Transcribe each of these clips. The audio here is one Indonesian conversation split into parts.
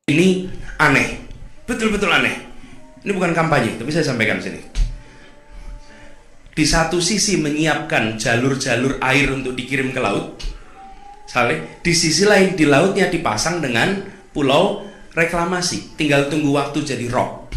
Ini aneh, betul-betul aneh. Ini bukan kampanye, tapi saya sampaikan sini. Di satu sisi menyiapkan jalur-jalur air untuk dikirim ke laut, Saleh. Di sisi lain di lautnya dipasang dengan pulau reklamasi, tinggal tunggu waktu jadi rock,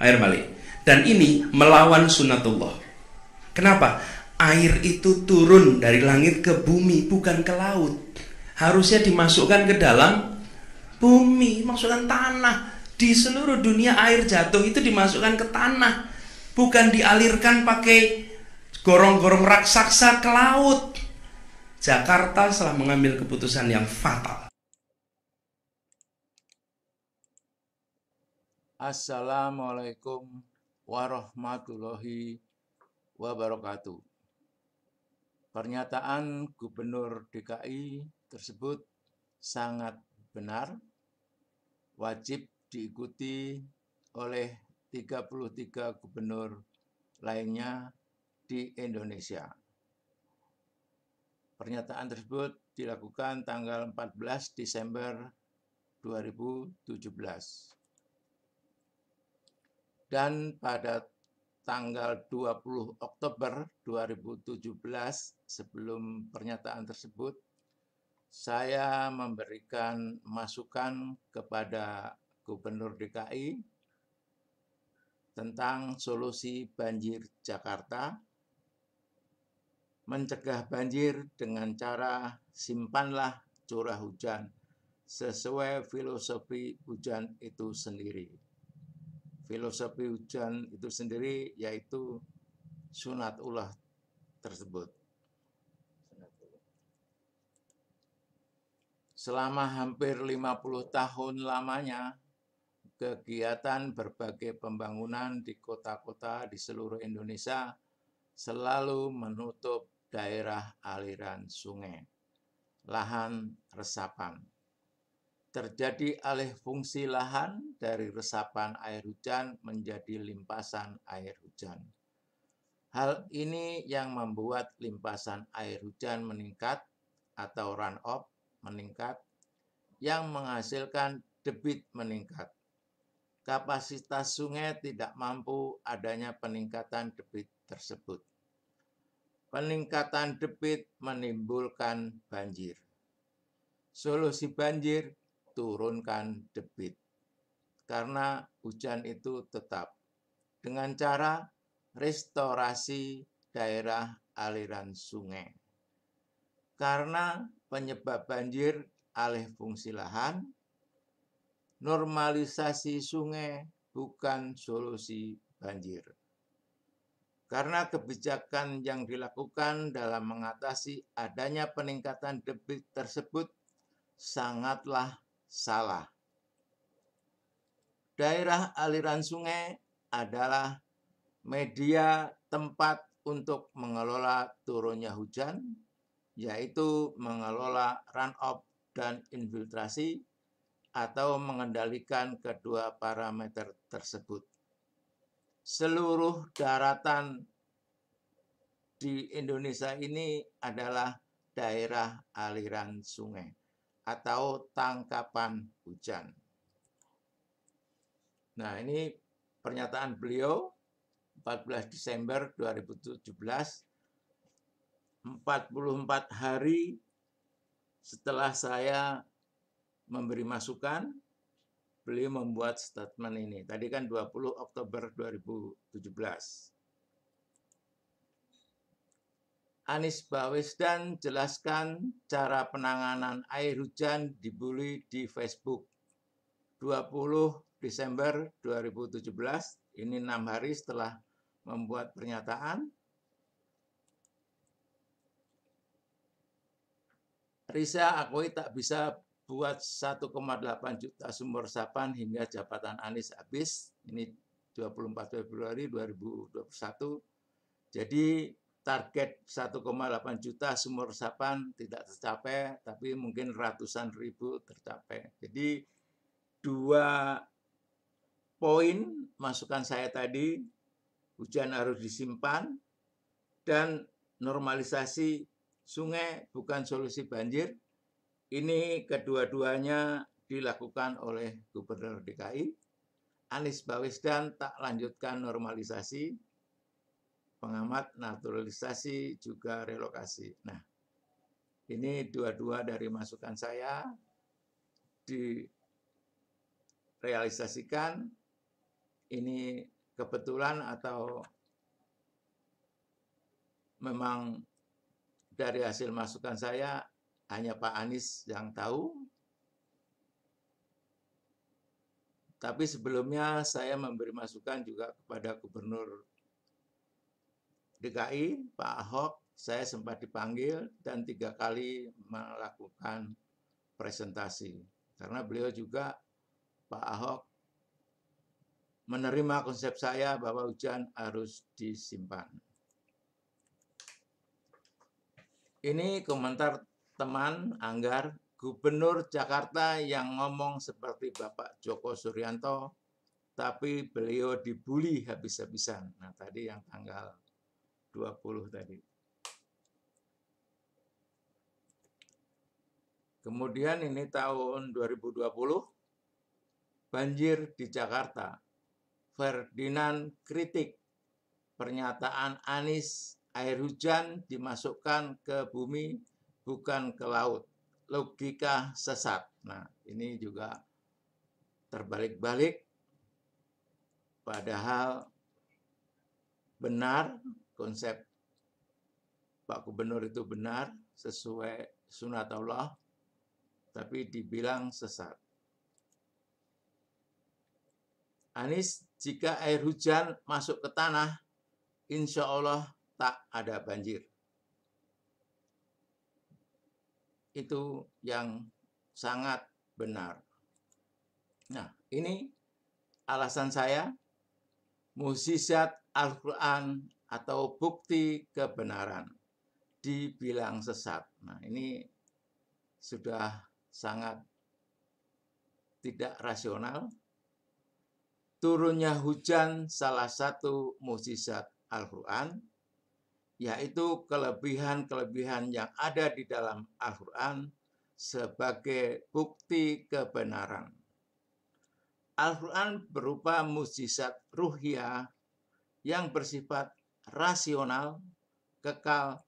air balik. Dan ini melawan sunnatullah. Kenapa? Air itu turun dari langit ke bumi, bukan ke laut. Harusnya dimasukkan ke dalam bumi, masukkan tanah. Di seluruh dunia air jatuh itu dimasukkan ke tanah, bukan dialirkan pakai gorong-gorong raksasa ke laut. Jakarta telah mengambil keputusan yang fatal. Assalamualaikum warahmatullahi wabarakatuh. Pernyataan Gubernur DKI tersebut sangat benar, wajib diikuti oleh 33 gubernur lainnya di Indonesia. Pernyataan tersebut dilakukan tanggal 14 Desember 2017. Dan pada tanggal 20 Oktober 2017, sebelum pernyataan tersebut, saya memberikan masukan kepada Gubernur DKI tentang solusi banjir Jakarta, mencegah banjir dengan cara simpanlah curah hujan sesuai filosofi hujan itu sendiri. Filosofi hujan itu sendiri yaitu sunatullah tersebut. Selama hampir 50 tahun lamanya, kegiatan berbagai pembangunan di kota-kota di seluruh Indonesia selalu menutup daerah aliran sungai, lahan resapan. Terjadi alih fungsi lahan dari resapan air hujan menjadi limpasan air hujan. Hal ini yang membuat limpasan air hujan meningkat atau runoff meningkat, yang menghasilkan debit meningkat. Kapasitas sungai tidak mampu adanya peningkatan debit tersebut. Peningkatan debit menimbulkan banjir. Solusi banjir, turunkan debit. Karena hujan itu tetap. Dengan cara restorasi daerah aliran sungai. Karena penyebab banjir alih fungsi lahan, normalisasi sungai bukan solusi banjir. Karena kebijakan yang dilakukan dalam mengatasi adanya peningkatan debit tersebut sangatlah salah. Daerah aliran sungai adalah media tempat untuk mengelola turunnya hujan, yaitu mengelola runoff dan infiltrasi atau mengendalikan kedua parameter tersebut. Seluruh daratan di Indonesia ini adalah daerah aliran sungai atau tangkapan hujan. Nah, ini pernyataan beliau 14 Desember 2017, 44 hari setelah saya memberi masukan, beliau membuat statement ini. Tadi kan 20 Oktober 2017. Anies Baswedan jelaskan cara penanganan air hujan dibully di Facebook. 20 Desember 2017, ini 6 hari setelah membuat pernyataan. Risa akui tak bisa buat 1,8 juta sumur resapan hingga jabatan Anies habis. Ini 24 Februari 2021. Jadi target 1,8 juta sumur resapan tidak tercapai, tapi mungkin ratusan ribu tercapai. Jadi 2 poin masukan saya tadi, hujan harus disimpan dan normalisasi sungai bukan solusi banjir. Ini kedua-duanya dilakukan oleh Gubernur DKI. Anies Baswedan tak lanjutkan normalisasi, pengamat naturalisasi juga relokasi. Nah, ini dua-dua dari masukan saya direalisasikan. Ini kebetulan atau memang dari hasil masukan saya hanya Pak Anies yang tahu. Tapi sebelumnya saya memberi masukan juga kepada Gubernur DKI, Pak Ahok. Saya sempat dipanggil dan 3 kali melakukan presentasi. Karena beliau juga, Pak Ahok, menerima konsep saya bahwa hujan harus disimpan. Ini komentar teman Anggar, Gubernur Jakarta yang ngomong seperti Bapak Joko Suryanto, tapi beliau dibully habis-habisan. Nah, tadi yang tanggal 20 tadi. Kemudian ini tahun 2020, banjir di Jakarta. Ferdinand kritik pernyataan Anies, air hujan dimasukkan ke bumi bukan ke laut. Logika sesat. Nah, ini juga terbalik-balik. Padahal benar, konsep Pak Gubernur itu benar, sesuai sunat Allah, tapi dibilang sesat. Anies, jika air hujan masuk ke tanah, insya Allah tak ada banjir. Itu yang sangat benar. Nah, ini alasan saya, mukjizat Al-Quran atau bukti kebenaran dibilang sesat. Nah, ini sudah sangat tidak rasional. Turunnya hujan salah satu mukjizat Al-Quran, yaitu kelebihan-kelebihan yang ada di dalam Al-Quran sebagai bukti kebenaran. Al-Quran berupa mukjizat ruhiyah yang bersifat rasional, kekal,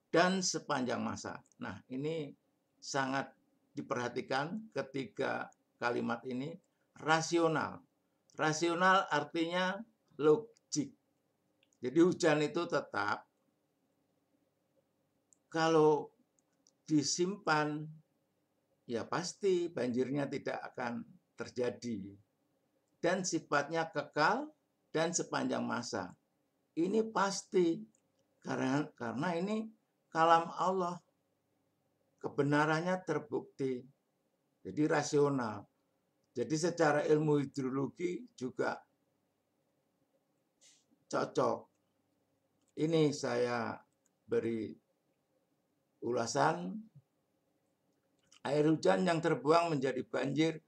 dan sepanjang masa. Nah, ini sangat diperhatikan ketiga kalimat ini, rasional. Rasional artinya logik. Jadi hujan itu tetap, kalau disimpan, ya pasti banjirnya tidak akan terjadi. Dan sifatnya kekal dan sepanjang masa. Ini pasti, karena ini kalam Allah. Kebenarannya terbukti. Jadi rasional. Jadi secara ilmu hidrologi juga cocok. Ini saya beri ulasan. Air hujan yang terbuang menjadi banjir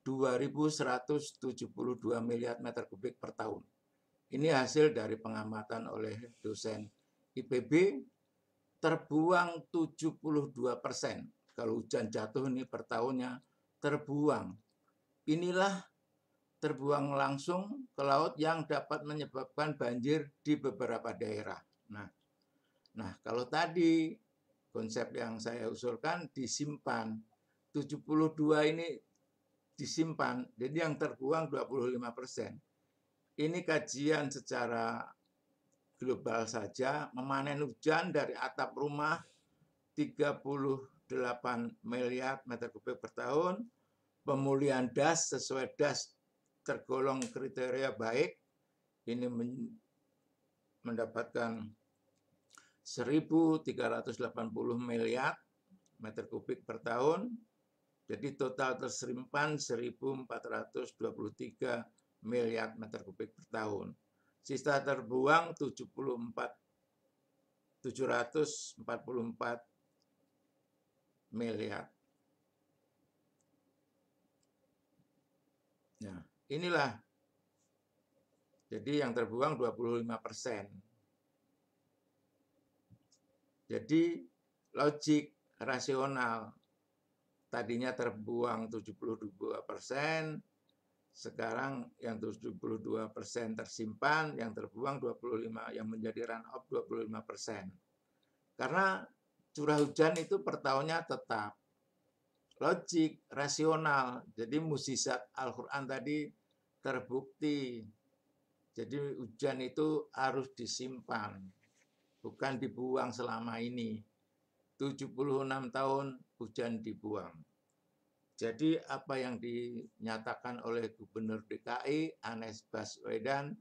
2.172 miliar meter kubik per tahun. Ini hasil dari pengamatan oleh dosen IPB. Terbuang 72%. Kalau hujan jatuh ini per tahunnya terbuang. Inilah terbuang langsung ke laut yang dapat menyebabkan banjir di beberapa daerah. Nah, kalau tadi konsep yang saya usulkan disimpan, 72 ini disimpan, jadi yang terbuang 25%. Ini kajian secara global saja, memanen hujan dari atap rumah 38 miliar meter kubik per tahun, pemulihan das sesuai das tergolong kriteria baik, ini mendapatkan 1.380 miliar meter kubik per tahun, jadi total tersimpan 1.423 miliar meter kubik per tahun. Sisa terbuang 744 miliar. Nah, inilah. Jadi yang terbuang 25%. Jadi logik rasional. tadinya terbuang 72%, sekarang yang 72% tersimpan, yang terbuang 25, yang menjadi run off 25%. Karena curah hujan itu per tahunnya tetap logik, rasional. Jadi mukjizat Al-Quran tadi terbukti. Jadi hujan itu harus disimpan, bukan dibuang selama ini. 76 tahun hujan dibuang. Jadi apa yang dinyatakan oleh Gubernur DKI Anies Baswedan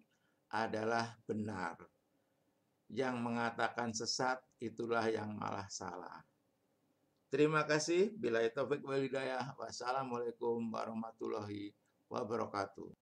adalah benar. Yang mengatakan sesat itulah yang malah salah. Terima kasih. Billahi taufik wal hidayah. Wassalamualaikum warahmatullahi wabarakatuh.